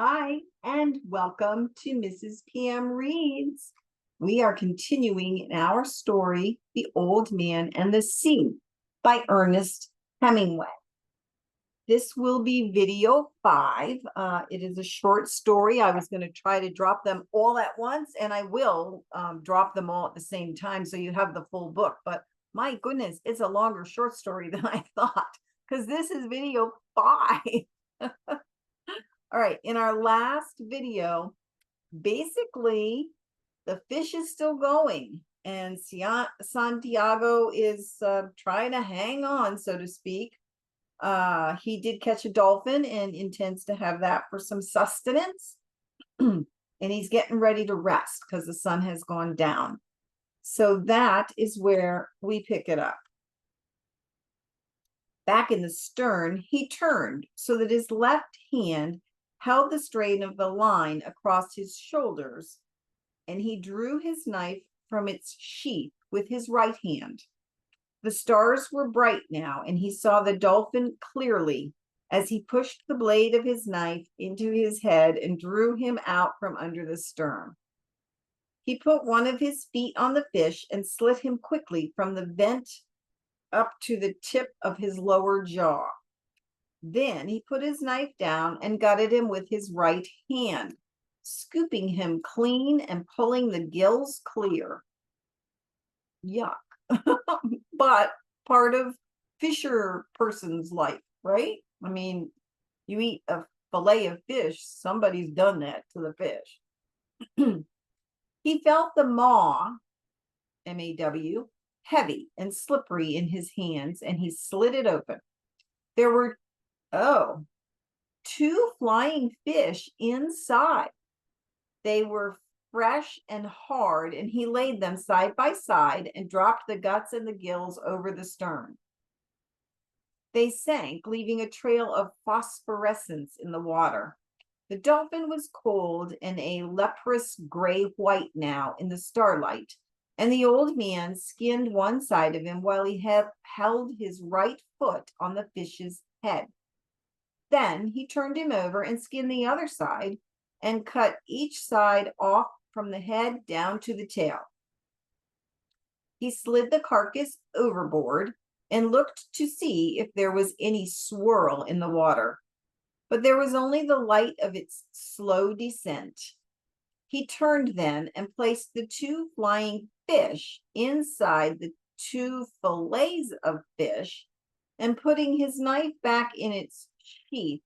Hi, and welcome to Mrs. PM Reads. We are continuing in our story, The Old Man and the Sea by Ernest Hemingway. This will be video 5. It is a short story. I was going to try to drop them all at once, and I will drop them all at the same time so you have the full book. But my goodness, it's a longer short story than I thought, because this is video 5. All right, in our last video, basically, the fish is still going, and Santiago is trying to hang on, so to speak. He did catch a dolphin and intends to have that for some sustenance. And he's getting ready to rest because the sun has gone down. So that is where we pick it up. Back in the stern, he turned so that his left hand held the strain of the line across his shoulders, and he drew his knife from its sheath with his right hand. The stars were bright now, and he saw the dolphin clearly as he pushed the blade of his knife into his head and drew him out from under the stern. He put one of his feet on the fish and slit him quickly from the vent up to the tip of his lower jaw. Then he put his knife down and gutted him with his right hand, scooping him clean and pulling the gills clear. Yuck. But part of fisher person's life, right? I mean, you eat a fillet of fish, somebody's done that to the fish. He felt the maw, M-A-W, heavy and slippery in his hands, and he slid it open. There were two flying fish inside. They were fresh and hard, and he laid them side by side and dropped the guts and the gills over the stern. They sank, leaving a trail of phosphorescence in the water. The dolphin was cold and a leprous gray-white now in the starlight, and the old man skinned one side of him while he held his right foot on the fish's head. Then he turned him over and skinned the other side and cut each side off from the head down to the tail. He slid the carcass overboard and looked to see if there was any swirl in the water, but there was only the light of its slow descent. He turned then and placed the two flying fish inside the two fillets of fish, and putting his knife back in its sheath,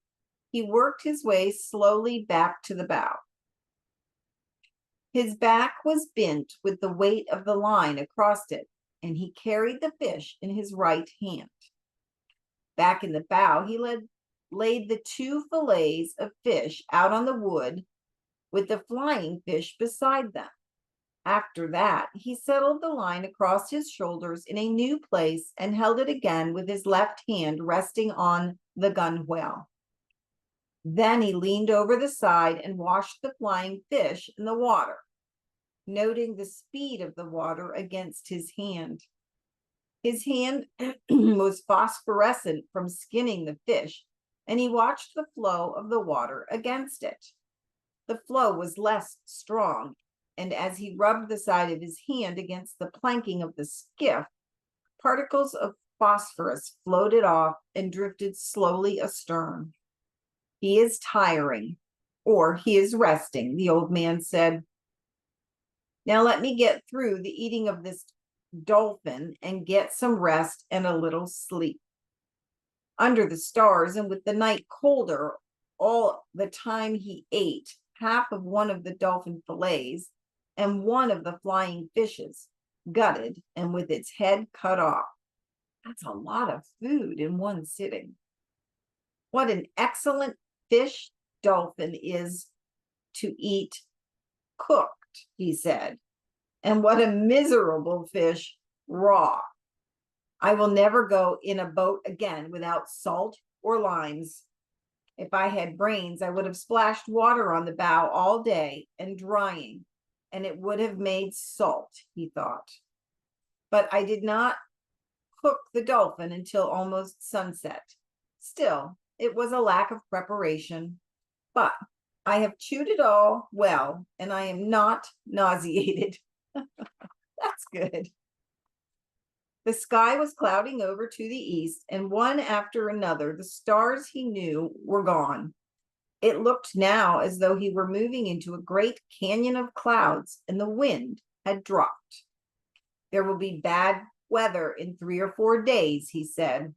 he worked his way slowly back to the bow. His back was bent with the weight of the line across it, and he carried the fish in his right hand. Back in the bow, he laid the two fillets of fish out on the wood with the flying fish beside them. After that, he settled the line across his shoulders in a new place and held it again with his left hand resting on the gunwale. Then he leaned over the side and washed the flying fish in the water, noting the speed of the water against his hand. His hand was phosphorescent from skinning the fish, and he watched the flow of the water against it. The flow was less strong, and as he rubbed the side of his hand against the planking of the skiff, particles of phosphorus floated off and drifted slowly astern. He is tiring, or he is resting, the old man said. Now let me get through the eating of this dolphin and get some rest and a little sleep. Under the stars and with the night colder, all the time he ate half of one of the dolphin fillets and one of the flying fishes, gutted and with its head cut off. That's a lot of food in one sitting. What an excellent fish dolphin is to eat cooked, he said, and what a miserable fish raw. I will never go in a boat again without salt or limes. If I had brains, I would have splashed water on the bow all day and drying, and it would have made salt, he thought. But I did not cook the dolphin until almost sunset. Still, it was a lack of preparation, but I have chewed it all well, and I am not nauseated. That's good. The sky was clouding over to the east, and one after another, the stars he knew were gone. It looked now as though he were moving into a great canyon of clouds, and the wind had dropped. There will be bad weather in 3 or 4 days, he said,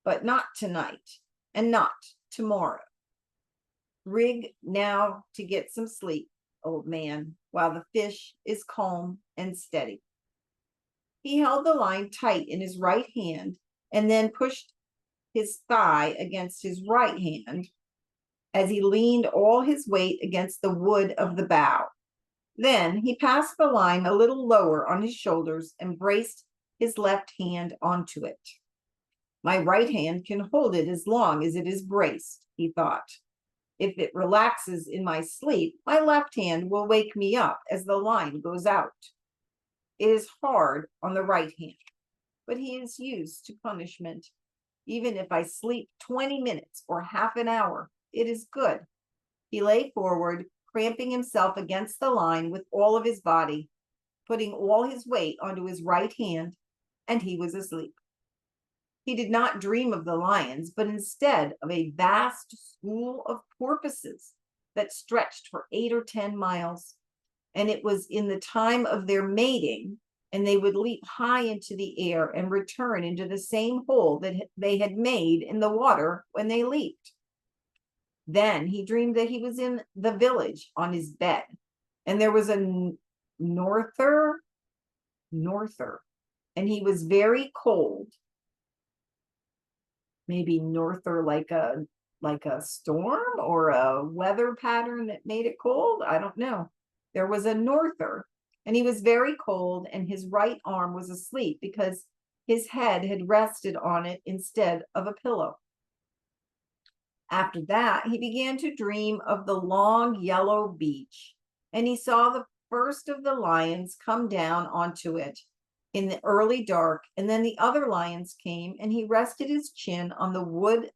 but not tonight, and not tomorrow. Rig now to get some sleep, old man, while the fish is calm and steady. He held the line tight in his right hand and then pushed his thigh against his right hand as he leaned all his weight against the wood of the bow. Then he passed the line a little lower on his shoulders and braced his left hand onto it. My right hand can hold it as long as it is braced, he thought. If it relaxes in my sleep, my left hand will wake me up as the line goes out. It is hard on the right hand, but he is used to punishment. Even if I sleep 20 minutes or half an hour, it is good. He lay forward, cramping himself against the line with all of his body, putting all his weight onto his right hand, and he was asleep. He did not dream of the lions, but instead of a vast school of porpoises that stretched for 8 or 10 miles. And it was in the time of their mating, and they would leap high into the air and return into the same hole that they had made in the water when they leaped. Then he dreamed that he was in the village on his bed, and there was a norther, and he was very cold. Maybe norther like a storm or a weather pattern that made it cold. I don't know. There was a norther, and he was very cold, and his right arm was asleep because his head had rested on it instead of a pillow. After that, he began to dream of the long yellow beach, and he saw the first of the lions come down onto it in the early dark, and then the other lions came, and he rested his chin on the wood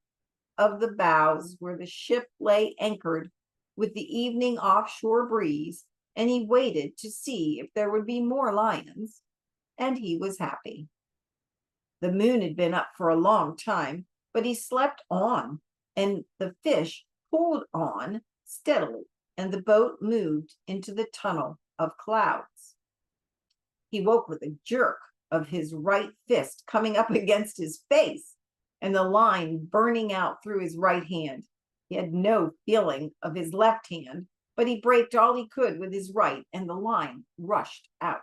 of the bows where the ship lay anchored with the evening offshore breeze, and he waited to see if there would be more lions, and he was happy. The moon had been up for a long time, but he slept on, and the fish pulled on steadily, and the boat moved into the tunnel of clouds. He woke with a jerk of his right fist coming up against his face, and the line burning out through his right hand. He had no feeling of his left hand, but he braked all he could with his right, and the line rushed out.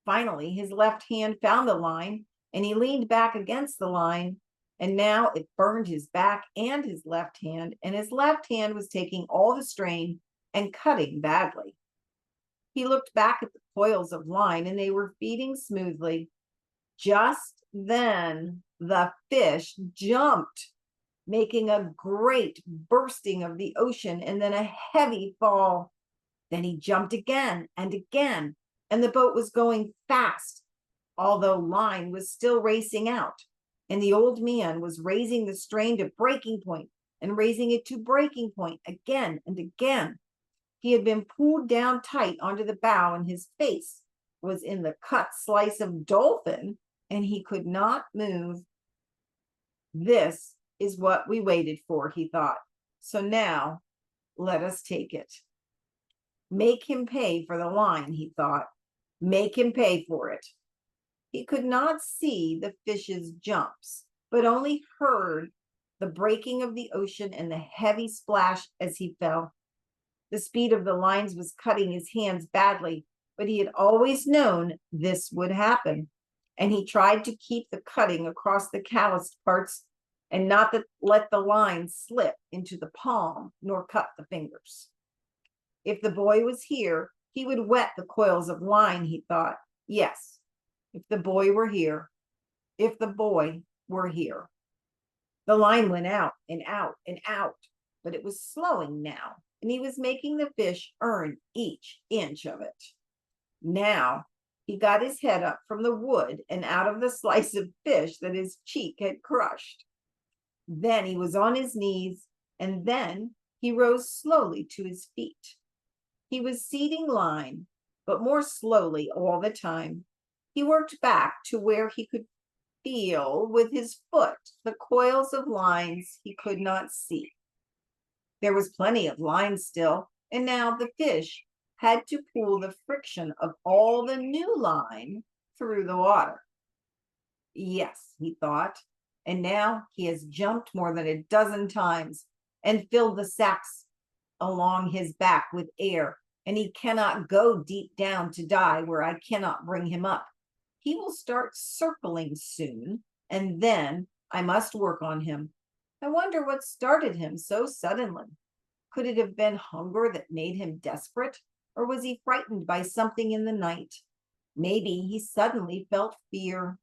Finally, his left hand found the line, and he leaned back against the line, and now it burned his back and his left hand, and his left hand was taking all the strain and cutting badly. He looked back at the coils of line, and they were feeding smoothly. Just then, the fish jumped, making a great bursting of the ocean and then a heavy fall. Then he jumped again, and the boat was going fast, although line was still racing out, and the old man was raising the strain to breaking point and raising it to breaking point again and again. He had been pulled down tight onto the bow, and his face was in the cut slice of dolphin, and he could not move. This is what we waited for, he thought. So now let us take it. Make him pay for the line, he thought. Make him pay for it. He could not see the fish's jumps, but only heard the breaking of the ocean and the heavy splash as he fell. The speed of the lines was cutting his hands badly, but he had always known this would happen, and he tried to keep the cutting across the calloused parts and not let the line slip into the palm nor cut the fingers. If the boy was here, he would wet the coils of line, he thought. Yes, if the boy were here, if the boy were here. The line went out and out and out, but it was slowing now, and he was making the fish earn each inch of it. Now he got his head up from the wood and out of the slice of fish that his cheek had crushed. Then he was on his knees, and then he rose slowly to his feet. He was seating line, but more slowly all the time. He worked back to where he could feel with his foot the coils of lines he could not see. There was plenty of line still, and now the fish had to pull the friction of all the new line through the water. Yes, he thought, and now he has jumped more than a dozen times and filled the sacks along his back with air, and he cannot go deep down to die where I cannot bring him up. He will start circling soon, and then I must work on him. I wonder what started him so suddenly. Could it have been hunger that made him desperate, or was he frightened by something in the night? Maybe he suddenly felt fear.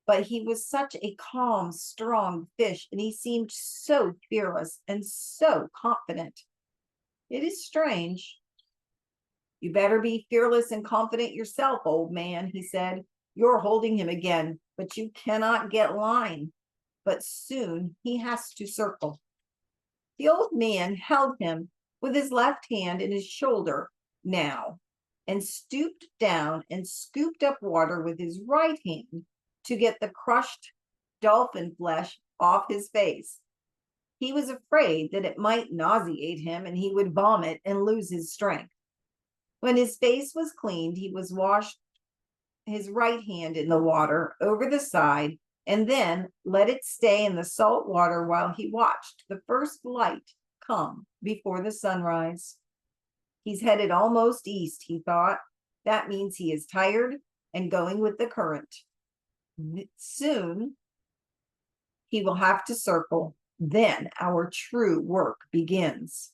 But he was such a calm, strong fish, and he seemed so fearless and so confident. It is strange. You better be fearless and confident yourself, old man, he said. You're holding him again, but you cannot get line. But soon he has to circle. The old man held him with his left hand in his shoulder now, and stooped down and scooped up water with his right hand to get the crushed dolphin flesh off his face. He was afraid that it might nauseate him and he would vomit and lose his strength. When his face was cleaned, he was washed his right hand in the water over the side and then let it stay in the salt water while he watched the first light come before the sunrise. He's headed almost east, he thought. That means he is tired and going with the current. Soon he will have to circle. Then our true work begins.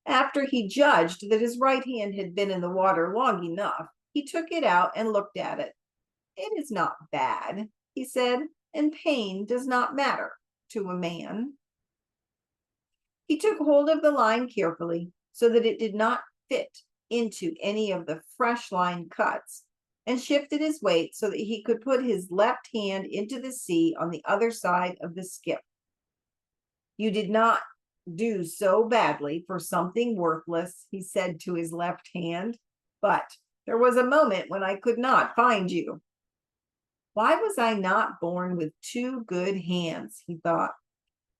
After he judged that his right hand had been in the water long enough, he took it out and looked at it. It is not bad, he said, and pain does not matter to a man. He took hold of the line carefully so that it did not fit into any of the fresh line cuts, and shifted his weight so that he could put his left hand into the sea on the other side of the skip. You did not do so badly for something worthless, he said to his left hand, but there was a moment when I could not find you. Why was I not born with two good hands, he thought.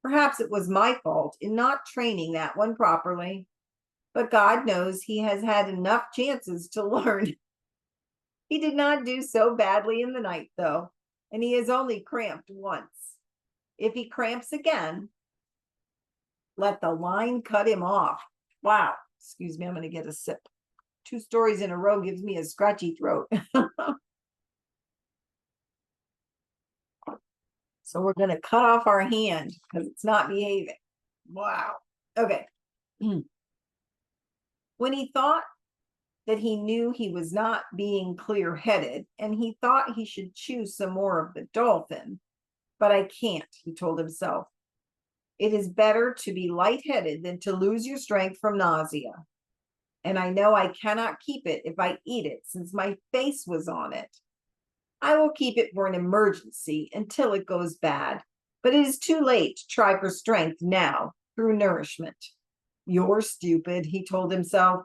Perhaps it was my fault in not training that one properly, but God knows he has had enough chances to learn. He did not do so badly in the night, though, and he has only cramped once. If he cramps again, let the line cut him off. Wow, excuse me, I'm going to get a sip. 2 stories in a row gives me a scratchy throat. So we're going to cut off our hand because it's not behaving. Wow. Okay. When he thought that he knew he was not being clear-headed, and he thought he should chew some more of the dolphin, but I can't, he told himself. It is better to be lightheaded than to lose your strength from nausea. And I know I cannot keep it if I eat it, since my face was on it. I will keep it for an emergency until it goes bad, but it is too late to try for strength now through nourishment. You're stupid, he told himself.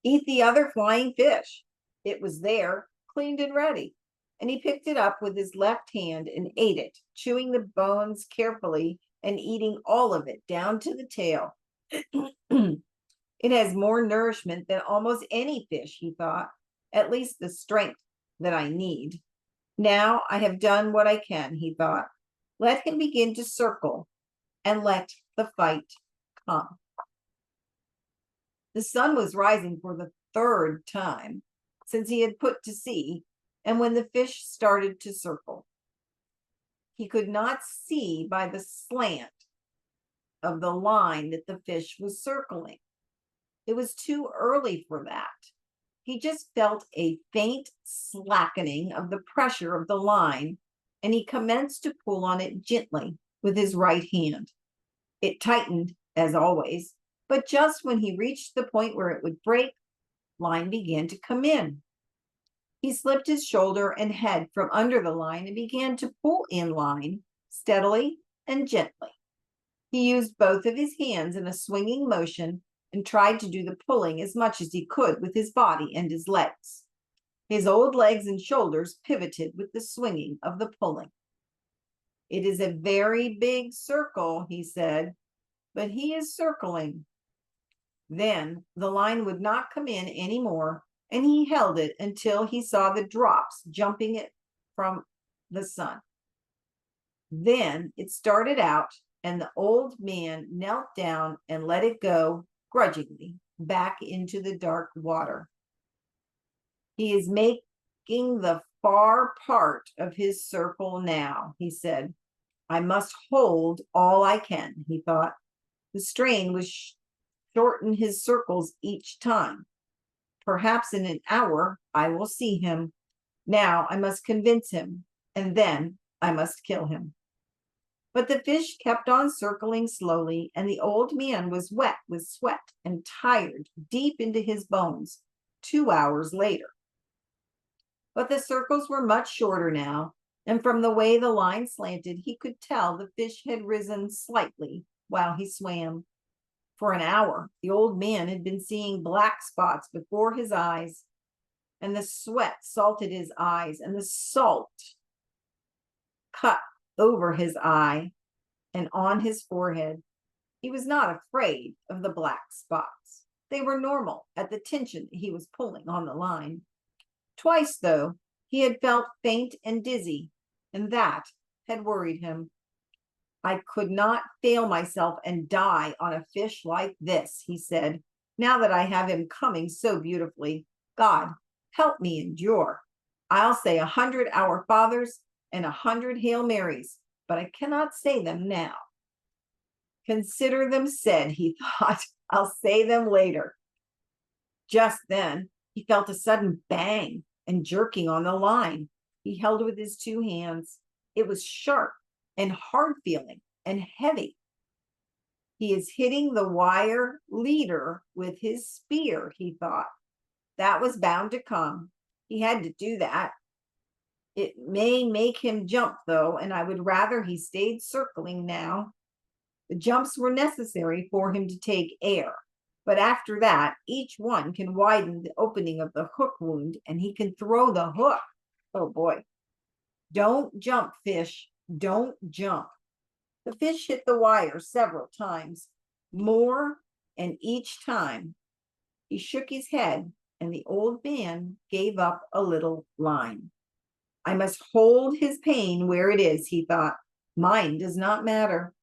Eat the other flying fish. It was there, cleaned and ready, and he picked it up with his left hand and ate it, chewing the bones carefully and eating all of it down to the tail. It has more nourishment than almost any fish, he thought, at least the strength that I need. Now I have done what I can, he thought. Let him begin to circle and let the fight come. The sun was rising for the 3rd time since he had put to sea, and when the fish started to circle, he could not see by the slant of the line that the fish was circling. It was too early for that. He just felt a faint slackening of the pressure of the line, and he commenced to pull on it gently with his right hand. It tightened, as always, but just when he reached the point where it would break, line began to come in. He slipped his shoulder and head from under the line and began to pull in line steadily and gently. He used both of his hands in a swinging motion and tried to do the pulling as much as he could with his body and his legs. His old legs and shoulders pivoted with the swinging of the pulling. "It is a very big circle," he said, "but he is circling." Then the line would not come in any more, and he held it until he saw the drops jumping it from the sun. Then it started out, and the old man knelt down and let it go grudgingly back into the dark water. "He is making the far part of his circle now," he said. "I must hold all I can," he thought. The strain was shorten his circles each time. "Perhaps in an hour I will see him. Now I must convince him, and then I must kill him." But the fish kept on circling slowly, and the old man was wet with sweat and tired deep into his bones 2 hours later. But the circles were much shorter now, and from the way the line slanted, he could tell the fish had risen slightly while he swam. For an hour, the old man had been seeing black spots before his eyes, and the sweat salted his eyes, and the salt cut over his eye and on his forehead. He was not afraid of the black spots. They were normal at the tension he was pulling on the line. Twice, though, he had felt faint and dizzy, and that had worried him. "I could not fail myself and die on a fish like this," he said, "now that I have him coming so beautifully. God, help me endure. I'll say 100 Our Fathers and 100 Hail Marys, but I cannot say them now." "Consider them said," he thought. "I'll say them later." Just then, he felt a sudden bang and jerking on the line. He held it with his two hands. It was sharp and hard feeling and heavy. "He is hitting the wire leader with his spear," he thought. That was bound to come. He had to do that. It may make him jump, though, and I would rather he stayed circling now. The jumps were necessary for him to take air. But after that, each one can widen the opening of the hook wound, and he can throw the hook. Oh boy. "Don't jump, fish. Don't jump." The fish hit the wire several times, more, and each time he shook his head, and the old man gave up a little line. "I must hold his pain where it is," he thought. "Mine does not matter.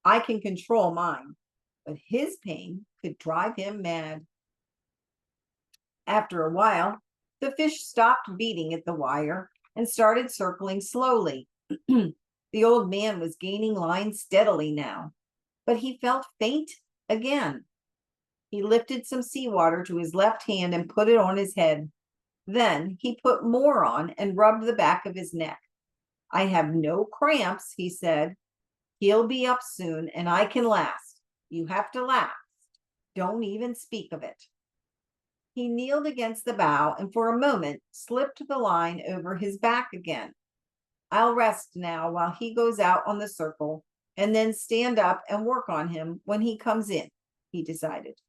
I can control mine, but his pain could drive him mad." After a while, the fish stopped beating at the wire and started circling slowly. The old man was gaining line steadily now, but he felt faint again. He lifted some seawater to his left hand and put it on his head. Then he put more on and rubbed the back of his neck. "I have no cramps," he said. "He'll be up soon, and I can last. You have to last. Don't even speak of it." He kneeled against the bow and for a moment slipped the line over his back again. "I'll rest now while he goes out on the circle, and then stand up and work on him when he comes in," he decided.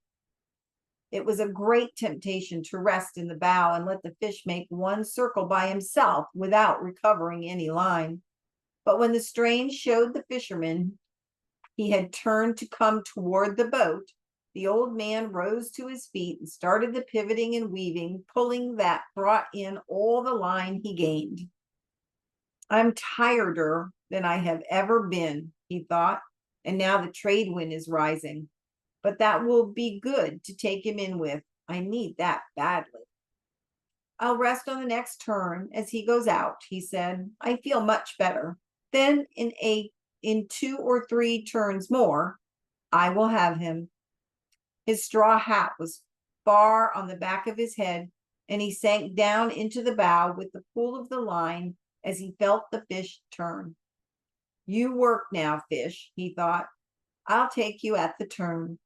It was a great temptation to rest in the bow and let the fish make one circle by himself without recovering any line. But when the strain showed the fisherman he had turned to come toward the boat, the old man rose to his feet and started the pivoting and weaving, pulling that brought in all the line he gained. "I'm tireder than I have ever been," he thought, "and now the trade wind is rising. But that will be good to take him in with. I need that badly." "I'll rest on the next turn as he goes out," he said. "I feel much better. Then in 2 or 3 turns more, I will have him." His straw hat was far on the back of his head, and he sank down into the bow with the pull of the line as he felt the fish turn. "You work now, fish," he thought. "I'll take you at the turn."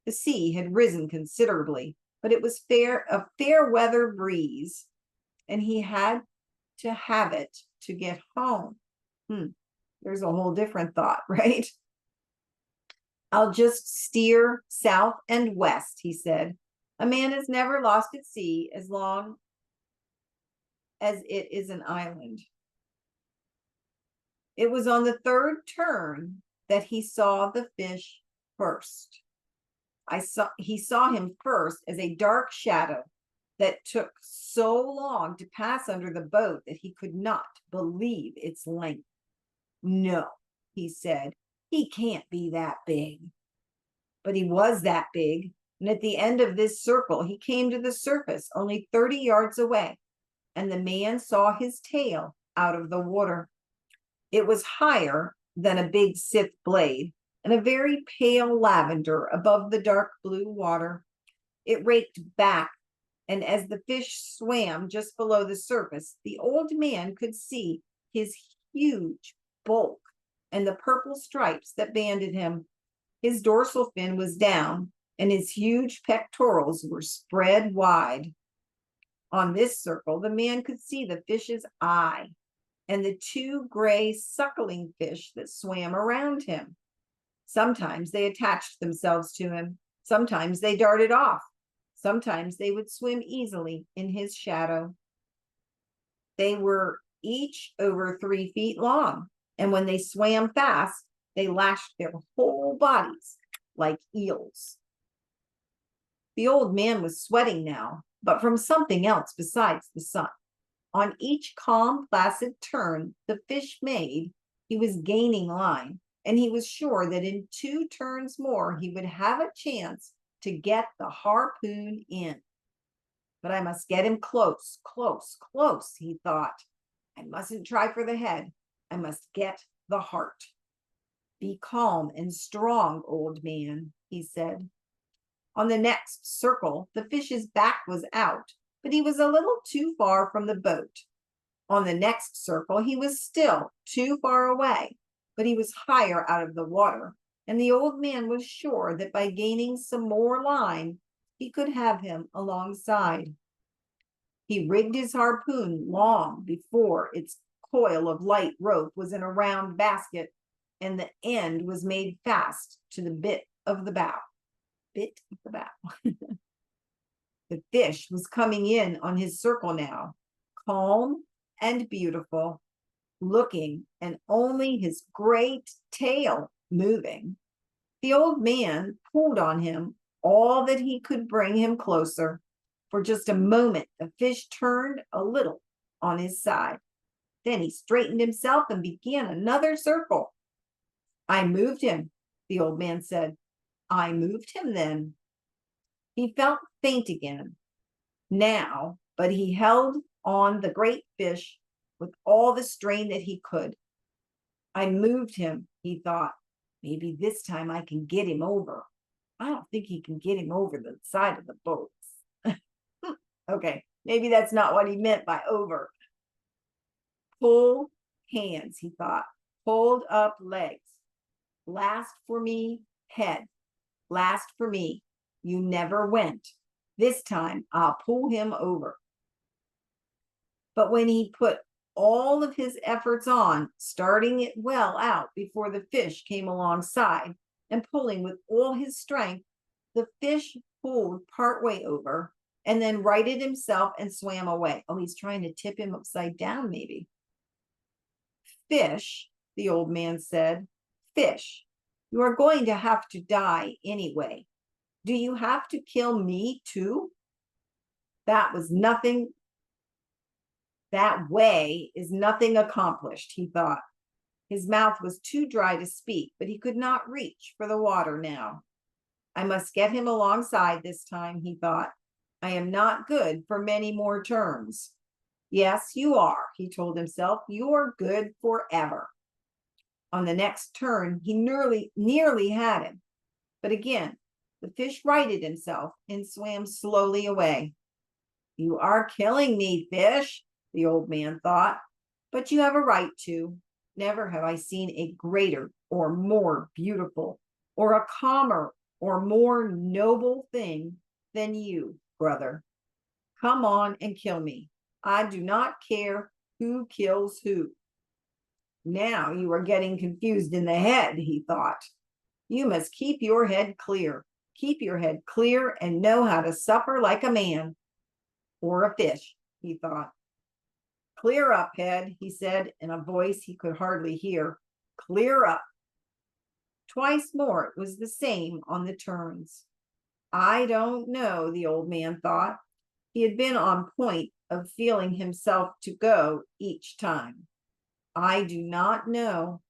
The sea had risen considerably, but it was a fair weather breeze, and he had to have it to get home. There's a whole different thought, right? I'll just steer south and west, he said. A man is never lost at sea as long as it is an island. It was on the third turn that he saw the fish first. He saw him first as a dark shadow that took so long to pass under the boat that he could not believe its length. No, he said, he can't be that big. But he was that big, and at the end of this circle, he came to the surface only 30 yards away, and the man saw his tail out of the water. It was higher than a big scythe blade, and a very pale lavender above the dark blue water. It raked back, and as the fish swam just below the surface, the old man could see his huge bulk and the purple stripes that banded him. His dorsal fin was down, and his huge pectorals were spread wide. On this circle, the man could see the fish's eye and the two gray suckling fish that swam around him. Sometimes they attached themselves to him. Sometimes they darted off. Sometimes they would swim easily in his shadow. They were each over 3 feet long, and when they swam fast, they lashed their whole bodies like eels. The old man was sweating now, but from something else besides the sun. On each calm, placid turn the fish made, he was gaining line, and he was sure that in 2 turns more he would have a chance to get the harpoon in. But I must get him close, close, close, he thought. I mustn't try for the head. I must get the heart. Be calm and strong, old man, he said. On the next circle, the fish's back was out, but he was a little too far from the boat. On the next circle, he was still too far away, but he was higher out of the water, and the old man was sure that by gaining some more line, he could have him alongside. He rigged his harpoon long before its coil of light rope was in a round basket, and the end was made fast to the bit of the bow. The fish was coming in on his circle now, calm and beautiful, looking and only his great tail moving. The old man pulled on him all that he could bring him closer. For just a moment, the fish turned a little on his side. Then he straightened himself and began another circle. I moved him, the old man said. I moved him then. He felt faint again now, but he held on the great fish with all the strain that he could. I moved him, he thought. Maybe this time I can get him over. I don't think he can get him over the side of the boat. Okay, maybe that's not what he meant by over. Pull hands, he thought. Hold up legs. Last for me, head. Last for me. You never went. This time I'll pull him over. But when he put all of his efforts on, starting it well out before the fish came alongside and pulling with all his strength, the fish pulled partway over and then righted himself and swam away. Oh, he's trying to tip him upside down, maybe. Fish, the old man said, fish, you are going to have to die anyway. Do you have to kill me too? That was nothing. That way is nothing accomplished, he thought. His mouth was too dry to speak, but he could not reach for the water now. I must get him alongside this time, he thought. I am not good for many more turns. Yes, you are, he told himself. You are good forever. On the next turn, he nearly had him. But again, the fish righted himself and swam slowly away. You are killing me, fish, the old man thought, but you have a right to. Never have I seen a greater or more beautiful or a calmer or more noble thing than you, brother. Come on and kill me. I do not care who kills who. Now you are getting confused in the head, he thought. You must keep your head clear. Keep your head clear and know how to suffer like a man or a fish, he thought. Clear up, head, he said in a voice he could hardly hear. Clear up. Twice more it was the same on the turns. I don't know, the old man thought. He had been on point of feeling himself to go each time. I do not know,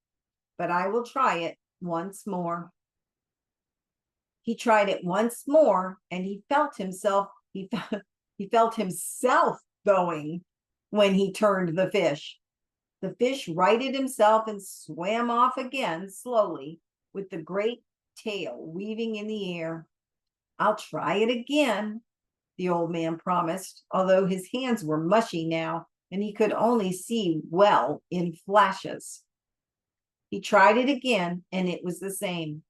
but I will try it once more. He tried it once more, and he felt himself going when he turned the fish. The fish righted himself and swam off again slowly, with the great tail weaving in the air. I'll try it again, the old man promised, although his hands were mushy now and he could only see well in flashes. He tried it again, and it was the same.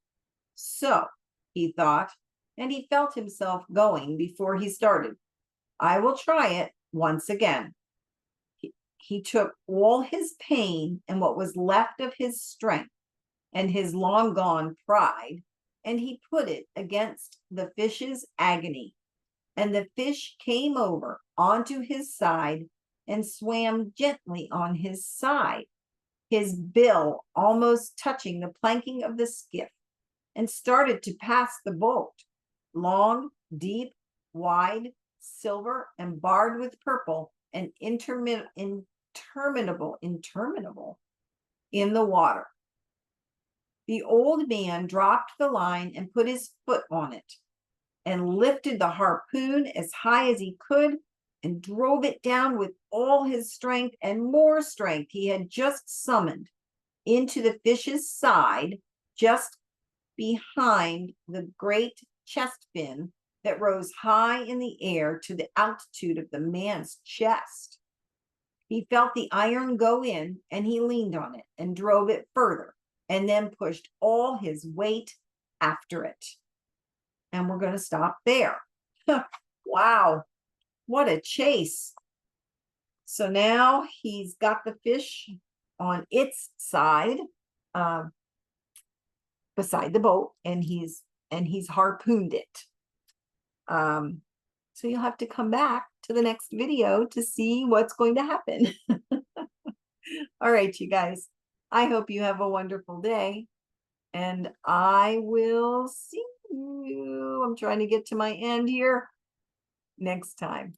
So, he thought, and he felt himself going before he started. I will try it once again. He took all his pain and what was left of his strength and his long gone pride, and he put it against the fish's agony. And the fish came over onto his side and swam gently on his side, his bill almost touching the planking of the skiff, and started to pass the boat, long, deep, wide, silver, and barred with purple, and interminable in the water. The old man dropped the line and put his foot on it, and lifted the harpoon as high as he could, and drove it down with all his strength and more strength he had just summoned into the fish's side, just behind the great chest fin that rose high in the air to the altitude of the man's chest. He felt the iron go in, and he leaned on it and drove it further, and then pushed all his weight after it. And we're going to stop there. Wow, what a chase. So now he's got the fish on its side, beside the boat, and he's harpooned it. So you'll have to come back to the next video to see what's going to happen. All right, you guys, I hope you have a wonderful day, and I will see you. I'm trying to get to my end here next time.